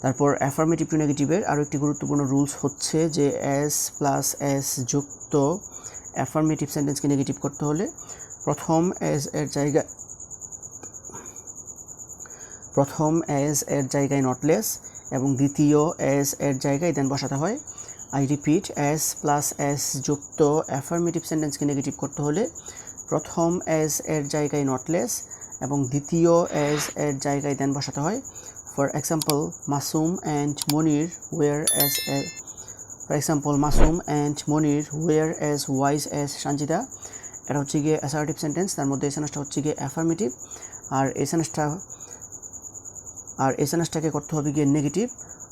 তারপর affirmative two নেগেটিভের আরও একটি গুরুত্বপূর্ণ রুলস হচ্ছে যে এস প্লাস এস যুক্ত অ্যাফার্মেটিভ সেন্টেন্সকে নেগেটিভ করতে হলে প্রথম এস এর জায়গায় নট লেস এবং দ্বিতীয় এস এর জায়গায় দেন বসাতে হয়। I repeat, S plus S যুক্ত অ্যাফার্মেটিভ সেন্টেন্সকে নেগেটিভ করতে হলে প্রথম এস এর জায়গায় নট লেস এবং দ্বিতীয় এস এর জায়গায় দেন বসাতে হয়। For example, Masum and Monir were as wise as Sanjida. এটা হচ্ছে গিয়ে অ্যাসার্টিভ সেন্টেন্স, তার মধ্যে এসএনএসটা হচ্ছে গিয়ে অ্যাফার্মেটিভ, আর এসএনএসটাকে করতে হবে গিয়ে নেগেটিভ,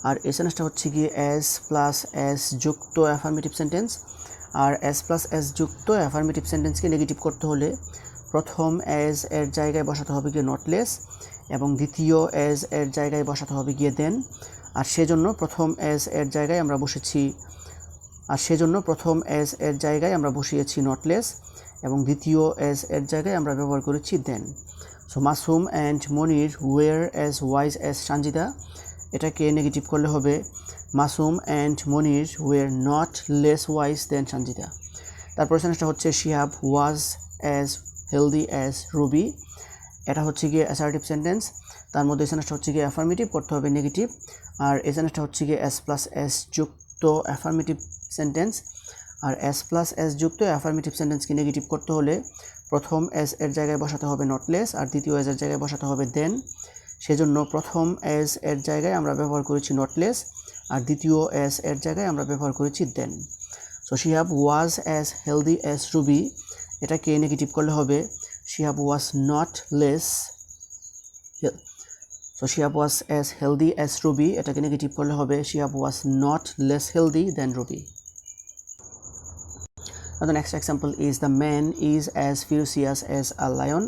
আর এসএনএসটা হচ্ছে গিয়ে এস প্লাস এস যুক্ত অ্যাফার্মেটিভ সেন্টেন্স। আর এস প্লাস এস যুক্ত অ্যাফার্মেটিভ সেন্টেন্সকে নেগেটিভ করতে হলে প্রথম এস এর জায়গায় বসাতে হবে গিয়ে নট লেস এবং দ্বিতীয় এস এর জায়গায় বসাতে হবে গিয়ে দেন। আর সেজন্য প্রথম এস এর জায়গায় আমরা বসিয়েছি নট লেস এবং দ্বিতীয় এস এর জায়গায় আমরা ব্যবহার করেছি then. So Masum and Monir were as wise as Sanjida, এটাকে নেগেটিভ করলে হবে Masum and Monir were not less wise than Sanjida. তারপর সেন্টেন্সটা হচ্ছে Shihab was as healthy as Ruby. এটা হচ্ছে গিয়ে অ্যাসার্টিভ সেন্টেন্স, তার মধ্যে সেন্টেন্সটা হচ্ছে গিয়ে অ্যাফার্মেটিভ, করতে হবে নেগেটিভ, আর এই সেন্টেন্সটা হচ্ছে গিয়ে এস প্লাস এস যুক্ত অ্যাফার্মেটিভ সেন্টেন্স। আর এস প্লাস এস যুক্ত অ্যাফার্মেটিভ সেন্টেন্সকে নেগেটিভ করতে হলে প্রথম এস এর জায়গায় বসাতে হবে নট লেস আর দ্বিতীয় এস এর জায়গায় বসাতে হবে দেন। সেজন্য প্রথম এস এর জায়গায় আমরা ব্যবহার করেছি নট লেস আর দ্বিতীয় এস এর জায়গায় আমরা ব্যবহার করেছি then. So Shihab was as healthy as Ruby, এটাকে নেগেটিভ করলে হবে Shihab was not less. So Shihab was as healthy as Ruby, এটাকে নেগেটিভ করলে হবে Shihab was not less healthy than Ruby. Now the next example is the man is as furious as a lion.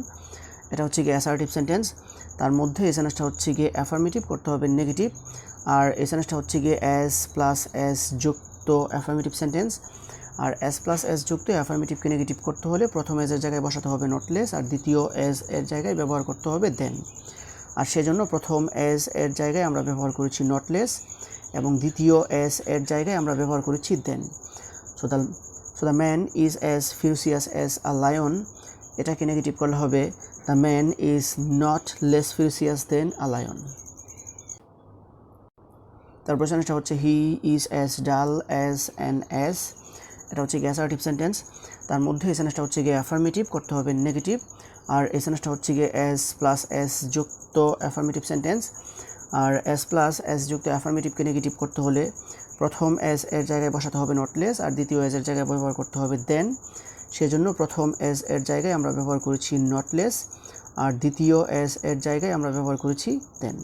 এটা হচ্ছে গিয়ে assertive sentence, তার মধ্যে এসএনএসটা হচ্ছে গিয়ে অ্যাফার্মেটিভ, করতে হবে নেগেটিভ, আর এসএনএসটা হচ্ছে গিয়ে এস প্লাস এস যুক্ত অ্যাফার্মেটিভ সেন্টেন্স। আর এস প্লাস এস যুক্ত অ্যাফার্মেটিভকে নেগেটিভ করতে হলে প্রথম এস এর জায়গায় বসাতে হবে নট লেস আর দ্বিতীয় এস এর জায়গায় ব্যবহার করতে হবে দেন। আর সেজন্য প্রথম এস এর জায়গায় আমরা ব্যবহার করেছি নট লেস এবং দ্বিতীয় এস এর জায়গায় আমরা ব্যবহার করেছি দেন। So the man is as furious as a lion, এটাকে নেগেটিভ করলে হবে the man is not less furious than a lion. তারপর সেন্টেন্সটা হচ্ছে he is as dull as an ass. এটা হচ্ছে গিয়ে অ্যাসার্টিভ সেন্টেন্স, তার মধ্যে এই সেন্টেন্সটা হচ্ছে গিয়ে অ্যাফার্মেটিভ, করতে হবে নেগেটিভ, আর এই সেন্টেন্সটা হচ্ছে গিয়ে এস প্লাস এস যুক্ত অ্যাফার্মেটিভ সেন্টেন্স। আর এস প্লাস এস যুক্ত অ্যাফার্মেটিভকে নেগেটিভ করতে হলে প্রথম এস এর জায়গায় বসাতে হবে নট লেস আর দ্বিতীয় এস এর জায়গায় ব্যবহার করতে হবে দেন। সেজন্য প্রথম এস এর জায়গায় আমরা ব্যবহার করেছি নট লেস আর দ্বিতীয় এস এর জায়গায় আমরা ব্যবহার করেছি then.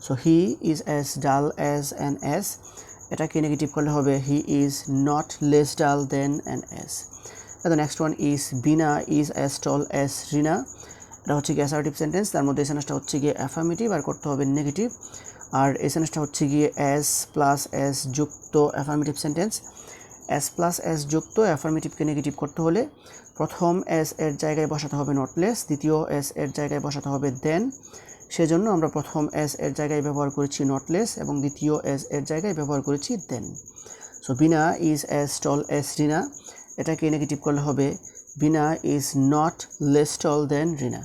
So he is as dull as an ass, এটাকে নেগেটিভ করলে হবে he is not less dull than an ass. The next one is Bina is as tall as Rina. এটা হচ্ছে গিয়ে অ্যাসার্টিভ সেন্টেন্স, তার মধ্যে সেন্টেন্সটা হচ্ছে গিয়ে অ্যাফার্মেটিভ আর করতে হবে নেগেটিভ, আর এই সেন্টেন্সটা হচ্ছে গিয়ে এস প্লাস এস যুক্ত affirmative sentence. S plus S যুক্ত অ্যাফার্মেটিভকে নেগেটিভ করতে হলে প্রথম এস এর জায়গায় বসাতে হবে নট লেস, দ্বিতীয় এস এর জায়গায় বসাতে হবে দেন। সেজন্য আমরা প্রথম এস এর জায়গায় ব্যবহার করেছি নট লেস এবং দ্বিতীয় এস এর জায়গায় ব্যবহার করেছি then. So Bina is as tall as Rina, এটাকে নেগেটিভ করলে হবে Bina is not less tall than Rina.